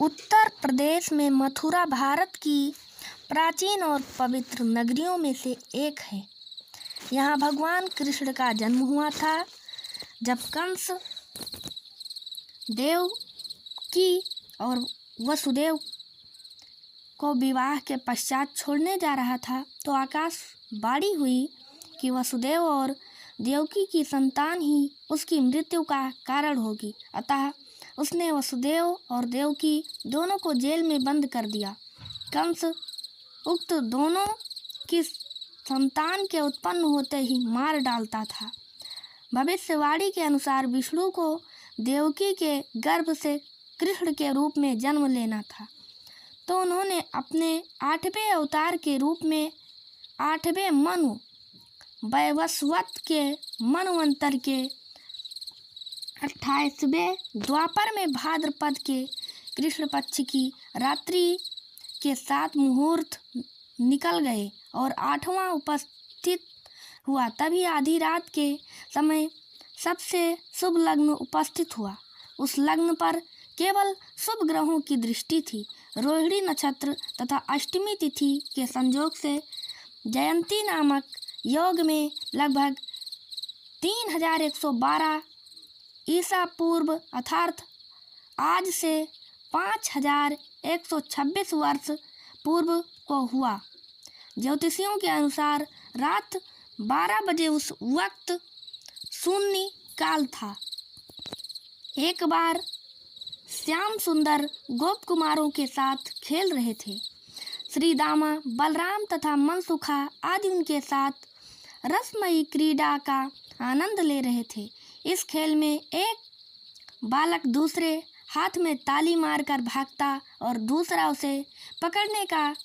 उत्तर प्रदेश में मथुरा भारत की प्राचीन और पवित्र नगरियों में से एक है। यहाँ भगवान कृष्ण का जन्म हुआ था। जब कंस देवकी और वसुदेव को विवाह के पश्चात छोड़ने जा रहा था, तो आकाशवाणी हुई कि वसुदेव और देवकी की संतान ही उसकी मृत्यु का कारण होगी। अतः उसने वसुदेव और देवकी दोनों को जेल में बंद कर दिया। कंस उक्त दोनों की संतान के उत्पन्न होते ही मार डालता था। भविष्यवाणी के अनुसार विष्णु को देवकी के गर्भ से कृष्ण के रूप में जन्म लेना था, तो उन्होंने अपने 8वें अवतार के रूप में 8वें मनु वैवस्वत के मनवंतर के 28वें द्वापर में भाद्रपद के कृष्ण पक्ष की रात्रि के 7 मुहूर्त निकल गए और 8वां उपस्थित हुआ। तभी आधी रात के समय सबसे शुभ लग्न उपस्थित हुआ। उस लग्न पर केवल शुभ ग्रहों की दृष्टि थी। रोहिणी नक्षत्र तथा अष्टमी तिथि के संयोग से जयंती नामक योग में लगभग 3112 ईसा पूर्व अर्थात आज से 5126 वर्ष पूर्व को हुआ। ज्योतिषियों के अनुसार रात 12 बजे उस वक्त शून्य काल था। एक बार श्याम सुंदर गोप कुमारों के साथ खेल रहे थे। श्री दामा, बलराम तथा मनसुखा आदि उनके साथ रसमयी क्रीड़ा का आनंद ले रहे थे। इस खेल में एक बालक दूसरे हाथ में ताली मारकर भागता और दूसरा उसे पकड़ने का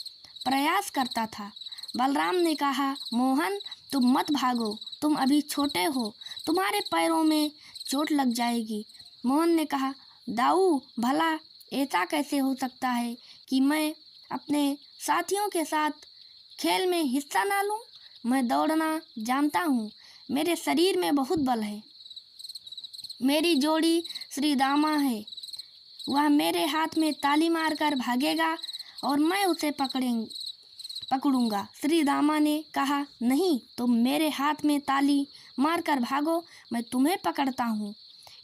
प्रयास करता था। बलराम ने कहा, मोहन तुम मत भागो, तुम अभी छोटे हो, तुम्हारे पैरों में चोट लग जाएगी। मोहन ने कहा, दाऊ भला ऐसा कैसे हो सकता है कि मैं अपने साथियों के साथ खेल में हिस्सा ना लूं? मैं दौड़ना जानता हूँ, मेरे शरीर में बहुत बल है। मेरी जोड़ी श्री दामा है, वह मेरे हाथ में ताली मारकर भागेगा और मैं उसे पकड़ूंगा। श्री दामा ने कहा, नहीं, तुम मेरे हाथ में ताली मारकर भागो, मैं तुम्हें पकड़ता हूँ।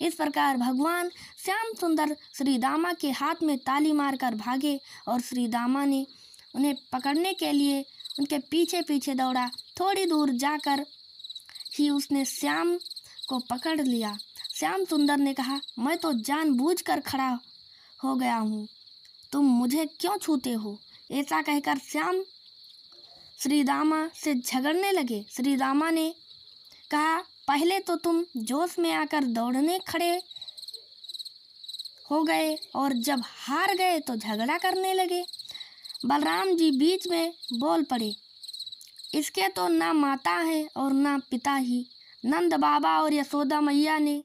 इस प्रकार भगवान श्याम सुंदर श्री दामा के हाथ में ताली मारकर भागे और श्री दामा ने उन्हें पकड़ने के लिए उनके पीछे पीछे दौड़ा। थोड़ी दूर जाकर ही उसने श्याम को पकड़ लिया। श्याम सुंदर ने कहा, मैं तो जानबूझकर खड़ा हो गया हूँ, तुम मुझे क्यों छूते हो? ऐसा कहकर श्याम श्री दामा से झगड़ने लगे। श्री दामा ने कहा, पहले तो तुम जोश में आकर दौड़ने खड़े हो गए और जब हार गए तो झगड़ा करने लगे। बलराम जी बीच में बोल पड़े, इसके तो ना माता है और ना पिता ही। नंद बाबा और यशोदा मैया ने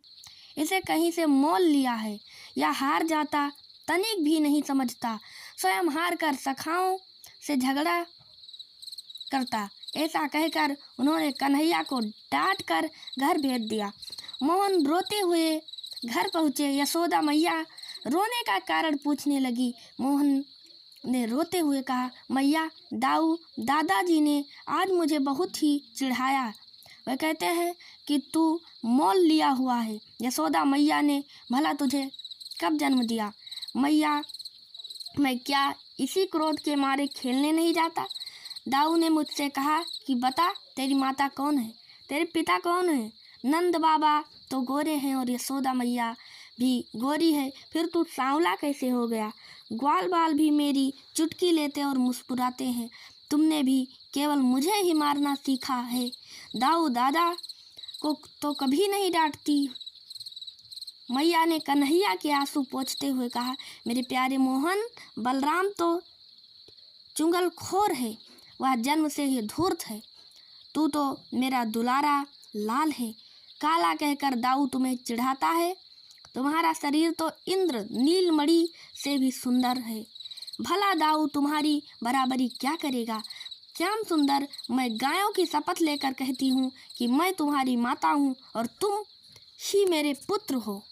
इसे कहीं से मोल लिया है। या हार जाता तनिक भी नहीं समझता, स्वयं हार कर सखाओं से झगड़ा करता। ऐसा कहकर उन्होंने कन्हैया को डांट कर घर भेज दिया। मोहन रोते हुए घर पहुँचे। यशोदा मैया रोने का कारण पूछने लगी। मोहन ने रोते हुए कहा, मैया, दाऊ दादाजी ने आज मुझे बहुत ही चिढ़ाया। वह कहते हैं कि तू मोल लिया हुआ है। यशोदा मैया ने भला तुझे कब जन्म दिया? मैया, मैं क्या इसी क्रोध के मारे खेलने नहीं जाता? दाऊ ने मुझसे कहा कि बता, तेरी माता कौन है, तेरे पिता कौन है? नंद बाबा तो गोरे हैं और यशोदा मैया भी गोरी है, फिर तू सांवला कैसे हो गया? ग्वाल बाल भी मेरी चुटकी लेते और मुस्कुराते हैं। तुमने भी केवल मुझे ही मारना सीखा है। दाऊ दादा को तो कभी नहीं डांटती। मैया ने कन्हैया के आंसू पोंछते हुए कहा, मेरे प्यारे मोहन, बलराम तो चुंगलखोर है, वह जन्म से ही धूर्त है। तू तो मेरा दुलारा लाल है। काला कहकर दाऊ तुम्हें चिढ़ाता है। तुम्हारा शरीर तो इंद्र नीलमणि से भी सुंदर है। भला दाऊ तुम्हारी बराबरी क्या करेगा? श्याम सुंदर, मैं गायों की शपथ लेकर कहती हूँ कि मैं तुम्हारी माता हूँ और तुम ही मेरे पुत्र हो।